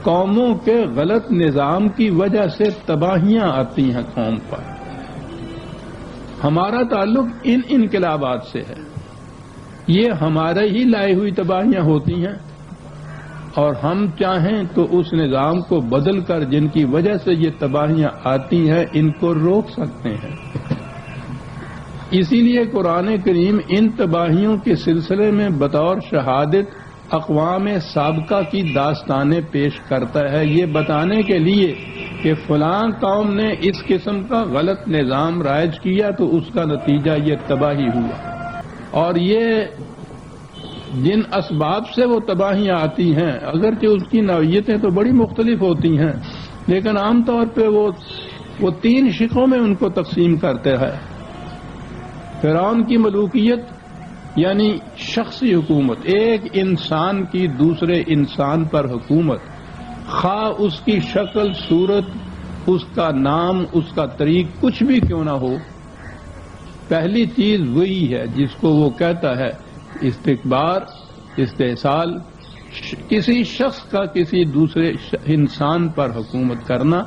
قوموں کے غلط نظام کی وجہ سے تباہیاں آتی ہیں قوم پر. ہمارا تعلق ان انقلابات سے ہے. یہ ہمارے ہی لائے ہوئی تباہیاں ہوتی ہیں اور ہم چاہیں تو اس نظام کو بدل کر جن کی وجہ سے یہ تباہیاں آتی ہیں ان کو روک سکتے ہیں. اسی لیے قرآن کریم ان تباہیوں کے سلسلے میں بطور شہادت اقوام سابقہ کی داستانیں پیش کرتا ہے، یہ بتانے کے لیے کہ فلاں قوم نے اس قسم کا غلط نظام رائج کیا تو اس کا نتیجہ یہ تباہی ہوا. اور یہ جن اسباب سے وہ تباہیاں آتی ہیں اگرچہ اس کی نوعیتیں تو بڑی مختلف ہوتی ہیں لیکن عام طور پہ وہ 3 شقوں میں ان کو تقسیم کرتے ہیں. فرعون کی ملوکیت یعنی شخصی حکومت، ایک انسان کی دوسرے انسان پر حکومت، خواہ اس کی شکل صورت، اس کا نام، اس کا طریق کچھ بھی کیوں نہ ہو، پہلی چیز وہی ہے جس کو وہ کہتا ہے استکبار، استحصال، کسی شخص کا کسی دوسرے انسان پر حکومت کرنا.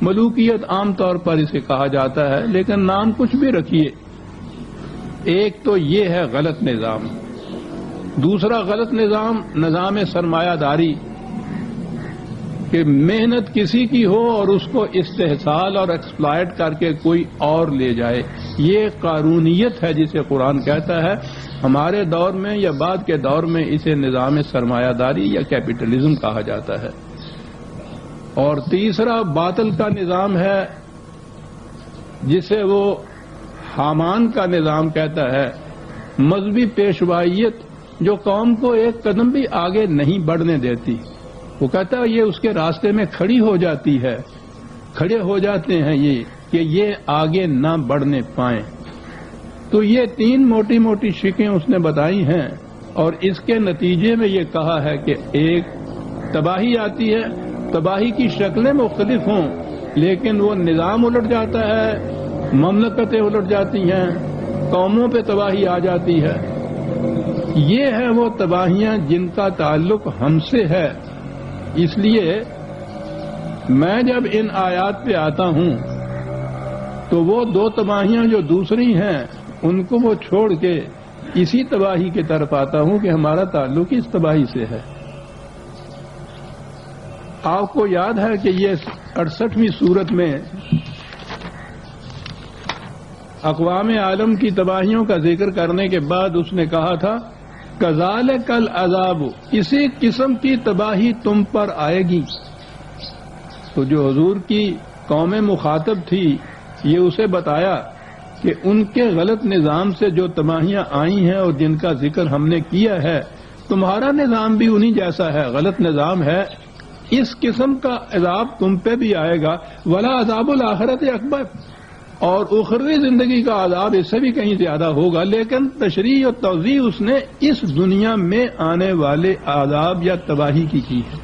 ملوکیت عام طور پر اسے کہا جاتا ہے لیکن نام کچھ بھی رکھیے. ایک تو یہ ہے غلط نظام. دوسرا غلط نظام سرمایہ داری کہ محنت کسی کی ہو اور اس کو استحصال اور ایکسپلائٹ کر کے کوئی اور لے جائے. یہ قارونیت ہے جسے قرآن کہتا ہے. ہمارے دور میں یا بعد کے دور میں اسے نظام سرمایہ داری یا کیپٹلزم کہا جاتا ہے. اور تیسرا باطل کا نظام ہے جسے وہ حامان کا نظام کہتا ہے، مذہبی پیشوائیت جو قوم کو ایک قدم بھی آگے نہیں بڑھنے دیتی. وہ کہتا ہے یہ اس کے راستے میں کھڑی ہو جاتی ہے، کھڑے ہو جاتے ہیں یہ کہ یہ آگے نہ بڑھنے پائیں. تو یہ 3 موٹی موٹی شقیں اس نے بتائی ہیں اور اس کے نتیجے میں یہ کہا ہے کہ ایک تباہی آتی ہے، تباہی کی شکلیں مختلف ہوں لیکن وہ نظام الٹ جاتا ہے، مملکتیں الٹ جاتی ہیں، قوموں پہ تباہی آ جاتی ہے. یہ ہے وہ تباہیاں جن کا تعلق ہم سے ہے. اس لیے میں جب ان آیات پہ آتا ہوں تو وہ 2 تباہیاں جو دوسری ہیں ان کو وہ چھوڑ کے اسی تباہی کی طرف آتا ہوں کہ ہمارا تعلق اس تباہی سے ہے. آپ کو یاد ہے کہ یہ 68ویں سورت میں اقوام عالم کی تباہیوں کا ذکر کرنے کے بعد اس نے کہا تھا کذالک العذاب، اسی قسم کی تباہی تم پر آئے گی. تو جو حضور کی قوم مخاطب تھی یہ اسے بتایا کہ ان کے غلط نظام سے جو تباہیاں آئی ہیں اور جن کا ذکر ہم نے کیا ہے تمہارا نظام بھی انہی جیسا ہے، غلط نظام ہے. اس قسم کا عذاب تم پہ بھی آئے گا. ولا عذاب الآخرت اکبر، اور اخروی زندگی کا عذاب اس سے بھی کہیں زیادہ ہوگا. لیکن تشریح اور توضیح اس نے اس دنیا میں آنے والے عذاب یا تباہی کی ہے.